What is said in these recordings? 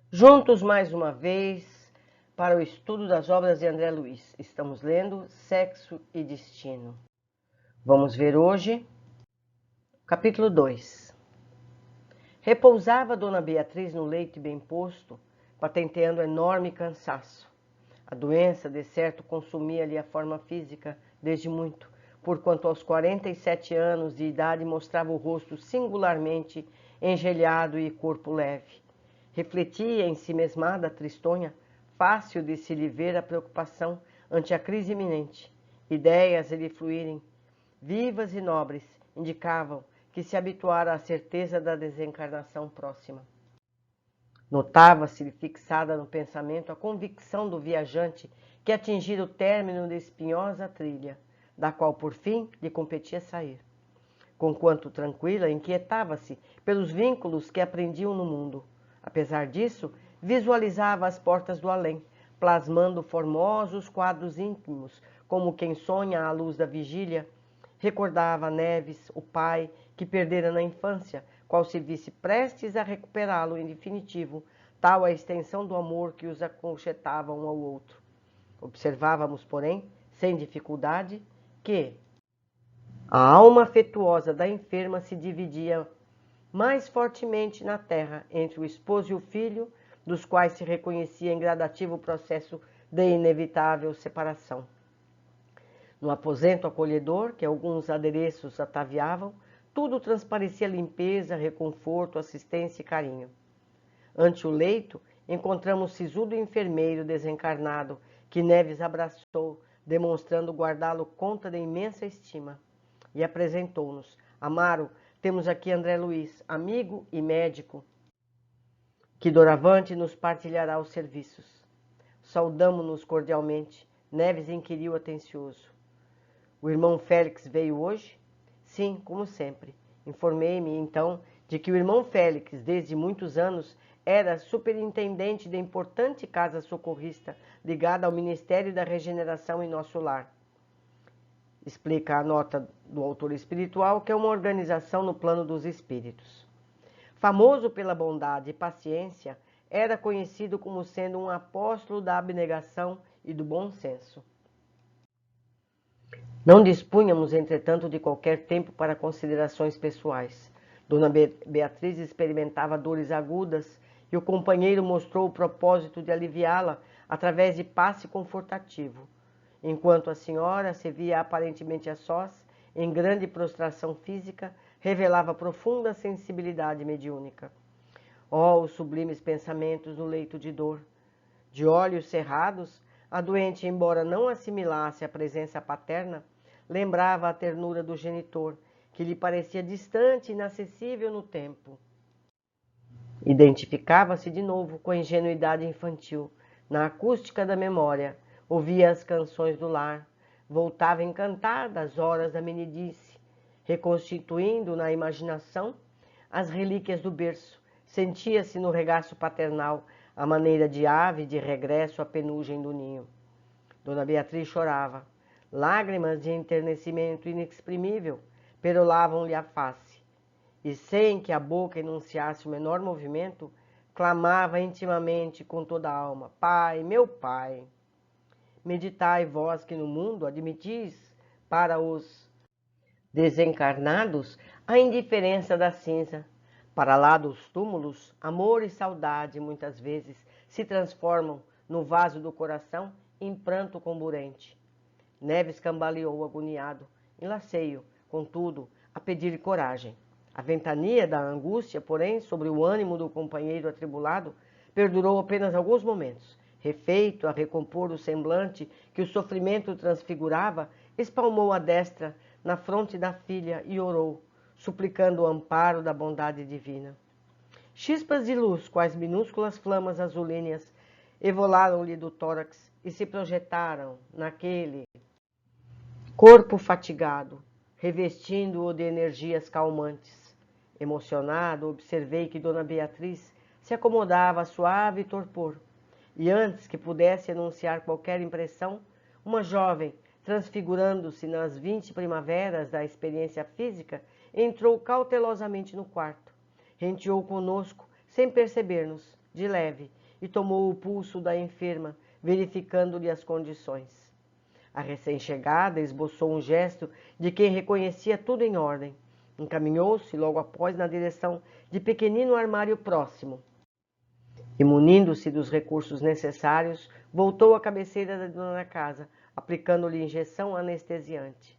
Juntos mais uma vez para o estudo das obras de André Luiz. Estamos lendo Sexo e Destino. Vamos ver hoje capítulo 2. Repousava Dona Beatriz no leito bem posto, patenteando enorme cansaço. A doença, de certo, consumia-lhe a forma física desde muito, porquanto aos 47 anos de idade mostrava o rosto singularmente engelhado e corpo leve. Refletia em si mesmada, tristonha, fácil de se lhe ver a preocupação ante a crise iminente. Ideias lhe fluírem, vivas e nobres, indicavam que se habituara à certeza da desencarnação próxima. Notava-se fixada no pensamento a convicção do viajante que atingira o término de espinhosa trilha, da qual por fim lhe competia sair. Conquanto tranquila, inquietava-se pelos vínculos que aprendiam no mundo. Apesar disso, visualizava as portas do além, plasmando formosos quadros íntimos, como quem sonha à luz da vigília. Recordava Neves, o pai, que perdera na infância, qual se visse prestes a recuperá-lo em definitivo, tal a extensão do amor que os aconchegava um ao outro. Observávamos, porém, sem dificuldade, que a alma afetuosa da enferma se dividia mais fortemente na terra entre o esposo e o filho, dos quais se reconhecia em gradativo processo de inevitável separação. No aposento acolhedor, que alguns adereços ataviavam, tudo transparecia limpeza, reconforto, assistência e carinho. Ante o leito, encontramos o sisudo enfermeiro desencarnado, que Neves abraçou, demonstrando guardá-lo conta de imensa estima. E apresentou-nos: Amaro, temos aqui André Luiz, amigo e médico, que doravante nos partilhará os serviços. Saudamo-nos cordialmente. Neves inquiriu atencioso: O irmão Félix veio hoje? Sim, como sempre. Informei-me, então, de que o irmão Félix, desde muitos anos, era superintendente de importante casa socorrista ligada ao Ministério da Regeneração em nosso lar. Explica a nota do autor espiritual, que é uma organização no plano dos espíritos. Famoso pela bondade e paciência, era conhecido como sendo um apóstolo da abnegação e do bom senso. Não dispunhamos, entretanto, de qualquer tempo para considerações pessoais. Dona Beatriz experimentava dores agudas e o companheiro mostrou o propósito de aliviá-la através de passe confortativo, enquanto a senhora se via aparentemente a sós, em grande prostração física, revelava profunda sensibilidade mediúnica. Oh, os sublimes pensamentos no leito de dor! De olhos cerrados, a doente, embora não assimilasse a presença paterna, lembrava a ternura do genitor, que lhe parecia distante e inacessível no tempo. Identificava-se de novo com a ingenuidade infantil, na acústica da memória, ouvia as canções do lar, voltava encantada às horas da meninice, reconstituindo na imaginação as relíquias do berço, sentia-se no regaço paternal, à maneira de ave de regresso à penugem do ninho. Dona Beatriz chorava. Lágrimas de enternecimento inexprimível perolavam-lhe a face, e sem que a boca enunciasse o menor movimento, clamava intimamente com toda a alma: Pai, meu Pai! Meditai vós que no mundo admitis para os desencarnados a indiferença da cinza. Para lá dos túmulos, amor e saudade muitas vezes se transformam no vaso do coração em pranto comburente. Neves cambaleou agoniado, enlaceio, contudo, a pedir coragem. A ventania da angústia, porém, sobre o ânimo do companheiro atribulado, perdurou apenas alguns momentos. Refeito a recompor o semblante que o sofrimento transfigurava, espalmou a destra na fronte da filha e orou, suplicando o amparo da bondade divina. Chispas de luz, quais minúsculas flamas azulíneas, evolaram-lhe do tórax e se projetaram naquele corpo fatigado, revestindo-o de energias calmantes. Emocionado, observei que Dona Beatriz se acomodava a suave torpor, e antes que pudesse enunciar qualquer impressão, uma jovem, transfigurando-se nas 20 primaveras da experiência física, entrou cautelosamente no quarto. Renteou conosco, sem perceber-nos, de leve, e tomou o pulso da enferma, verificando-lhe as condições. A recém-chegada esboçou um gesto de quem reconhecia tudo em ordem. Encaminhou-se logo após na direção de pequenino armário próximo. E, munindo-se dos recursos necessários, voltou à cabeceira da dona da casa, aplicando-lhe injeção anestesiante.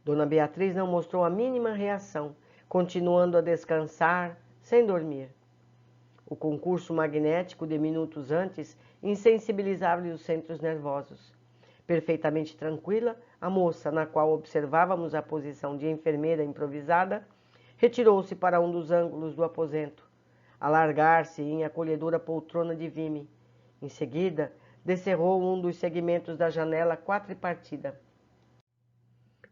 Dona Beatriz não mostrou a mínima reação, continuando a descansar, sem dormir. O concurso magnético de minutos antes insensibilizava-lhe os centros nervosos. Perfeitamente tranquila, a moça, na qual observávamos a posição de enfermeira improvisada, retirou-se para um dos ângulos do aposento, alargar-se em acolhedora poltrona de vime. Em seguida, descerrou um dos segmentos da janela quadripartida,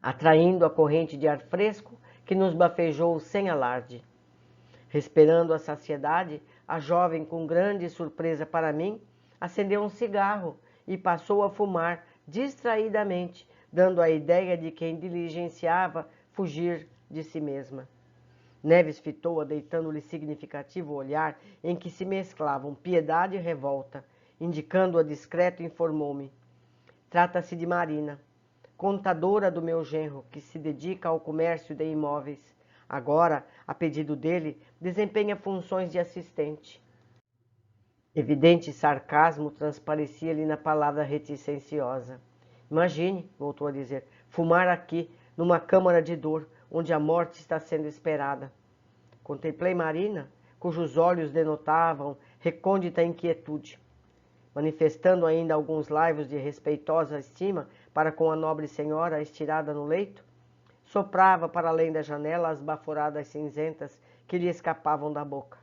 atraindo a corrente de ar fresco que nos bafejou sem alarde. Respirando a saciedade, a jovem, com grande surpresa para mim, acendeu um cigarro e passou a fumar distraidamente, dando a ideia de quem diligenciava fugir de si mesma. Neves fitou-a, deitando-lhe significativo olhar em que se mesclavam piedade e revolta. Indicando-a discreto, informou-me: trata-se de Marina, contadora do meu genro, que se dedica ao comércio de imóveis. Agora, a pedido dele, desempenha funções de assistente. Evidente sarcasmo transparecia-lhe na palavra reticenciosa. Imagine, voltou a dizer, fumar aqui, numa câmara de dor, onde a morte está sendo esperada. Contemplei Marina, cujos olhos denotavam recôndita inquietude. Manifestando ainda alguns laivos de respeitosa estima para com a nobre senhora estirada no leito, soprava para além da janela as baforadas cinzentas que lhe escapavam da boca.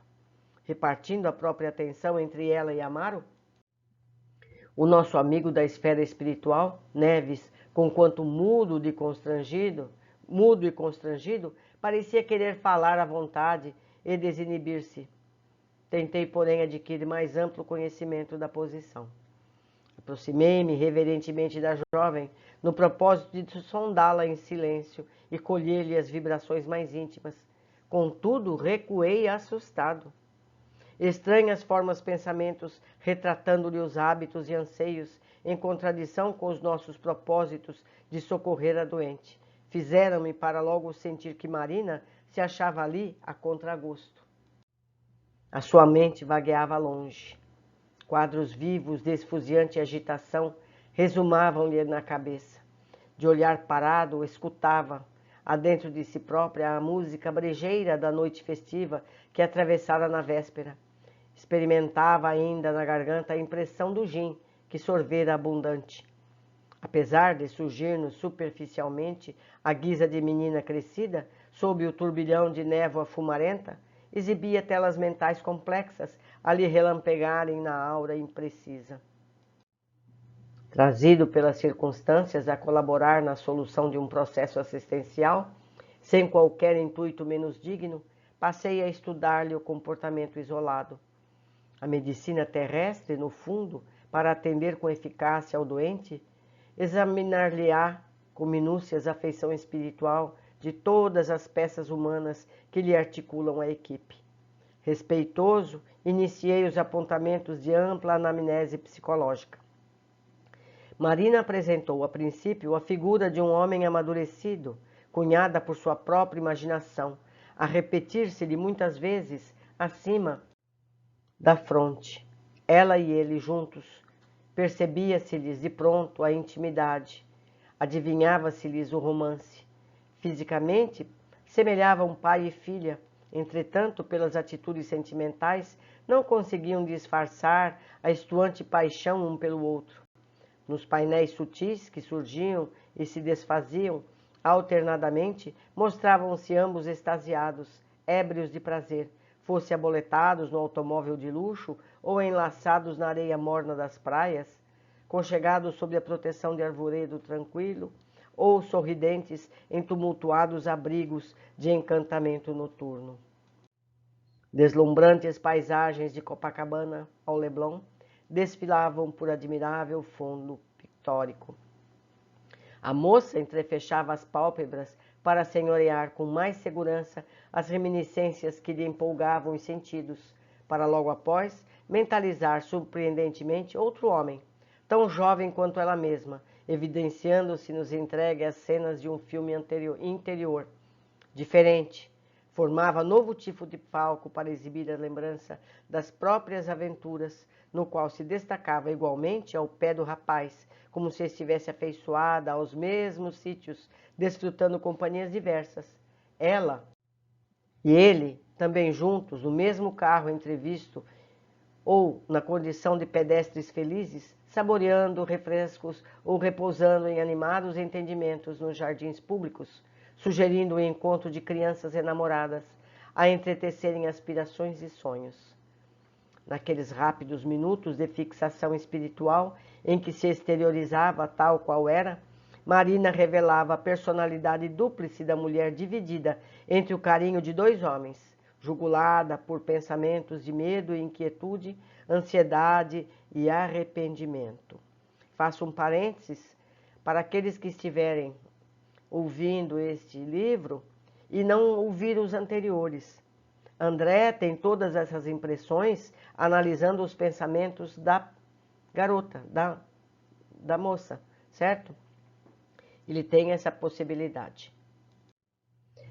Repartindo a própria atenção entre ela e Amaro, o nosso amigo da esfera espiritual, Neves, conquanto mudo e constrangido, parecia querer falar à vontade e desinibir-se. Tentei, porém, adquirir mais amplo conhecimento da posição. Aproximei-me reverentemente da jovem, no propósito de sondá-la em silêncio e colher-lhe as vibrações mais íntimas. Contudo, recuei assustado. Estranhas formas pensamentos, retratando-lhe os hábitos e anseios, em contradição com os nossos propósitos de socorrer a doente, fizeram-me para logo sentir que Marina se achava ali a contragosto. A sua mente vagueava longe. Quadros vivos de esfuziante agitação resumavam-lhe na cabeça. De olhar parado, escutava, adentro de si própria, a música brejeira da noite festiva que atravessara na véspera. Experimentava ainda na garganta a impressão do gin que sorvera abundante. Apesar de surgir-nos superficialmente à guisa de menina crescida, sob o turbilhão de névoa fumarenta, exibia telas mentais complexas a lhe relampegarem na aura imprecisa. Trazido pelas circunstâncias a colaborar na solução de um processo assistencial, sem qualquer intuito menos digno, passei a estudar-lhe o comportamento isolado. A medicina terrestre, no fundo, para atender com eficácia ao doente, examinar-lhe-á com minúcias a feição espiritual de todas as peças humanas que lhe articulam a equipe. Respeitoso, iniciei os apontamentos de ampla anamnese psicológica. Marina apresentou, a princípio, a figura de um homem amadurecido, cunhada por sua própria imaginação, a repetir-se-lhe muitas vezes acima da fronte. Ela e ele juntos, percebia-se-lhes de pronto a intimidade, adivinhava-se-lhes o romance. Fisicamente, semelhavam pai e filha, entretanto, pelas atitudes sentimentais, não conseguiam disfarçar a estuante paixão um pelo outro. Nos painéis sutis que surgiam e se desfaziam alternadamente, mostravam-se ambos extasiados, ébrios de prazer, fosse aboletados no automóvel de luxo ou enlaçados na areia morna das praias, conchegados sob a proteção de arvoredo tranquilo, ou sorridentes em tumultuados abrigos de encantamento noturno. Deslumbrantes paisagens de Copacabana ao Leblon desfilavam por admirável fundo pictórico. A moça entrefechava as pálpebras para senhorear com mais segurança as reminiscências que lhe empolgavam os sentidos, para logo após mentalizar surpreendentemente outro homem, tão jovem quanto ela mesma, evidenciando-se nos entregue às cenas de um filme interior, diferente. Formava novo tipo de palco para exibir a lembrança das próprias aventuras, no qual se destacava igualmente ao pé do rapaz, como se estivesse afeiçoada aos mesmos sítios, desfrutando companhias diversas. Ela e ele, também juntos, no mesmo carro entrevisto, ou na condição de pedestres felizes, saboreando refrescos ou repousando em animados entendimentos nos jardins públicos, sugerindo o encontro de crianças enamoradas a entretecerem aspirações e sonhos. Naqueles rápidos minutos de fixação espiritual em que se exteriorizava tal qual era, Marina revelava a personalidade dúplice da mulher dividida entre o carinho de dois homens, jugulada por pensamentos de medo e inquietude, ansiedade e arrependimento. Faço um parênteses para aqueles que estiverem ouvindo este livro e não ouviram os anteriores. André tem todas essas impressões analisando os pensamentos da garota, da moça, certo? Ele tem essa possibilidade.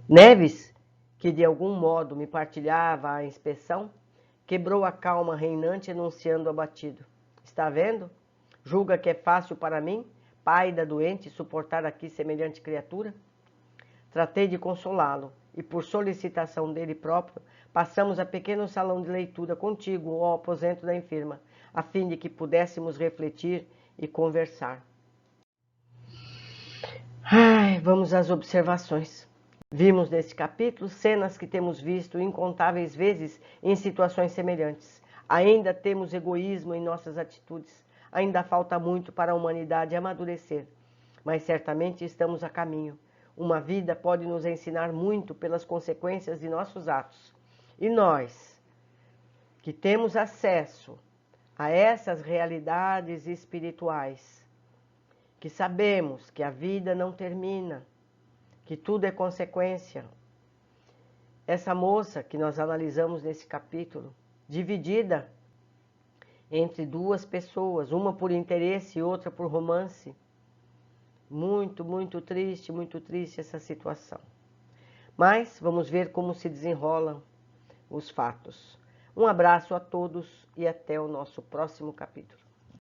Neves, que de algum modo me partilhava a inspeção, quebrou a calma reinante enunciando abatido. Está vendo? Julga que é fácil para mim, pai da doente, suportar aqui semelhante criatura? Tratei de consolá-lo e, por solicitação dele próprio, passamos a pequeno salão de leitura contíguo ao aposento da enferma, a fim de que pudéssemos refletir e conversar. Vamos às observações. Vimos neste capítulo cenas que temos visto incontáveis vezes em situações semelhantes. Ainda temos egoísmo em nossas atitudes. Ainda falta muito para a humanidade amadurecer. Mas certamente estamos a caminho. Uma vida pode nos ensinar muito pelas consequências de nossos atos. E nós, que temos acesso a essas realidades espirituais, que sabemos que a vida não termina, que tudo é consequência. Essa moça que nós analisamos nesse capítulo, dividida entre duas pessoas, uma por interesse e outra por romance. Muito, muito triste essa situação. Mas vamos ver como se desenrolam os fatos. Um abraço a todos e até o nosso próximo capítulo.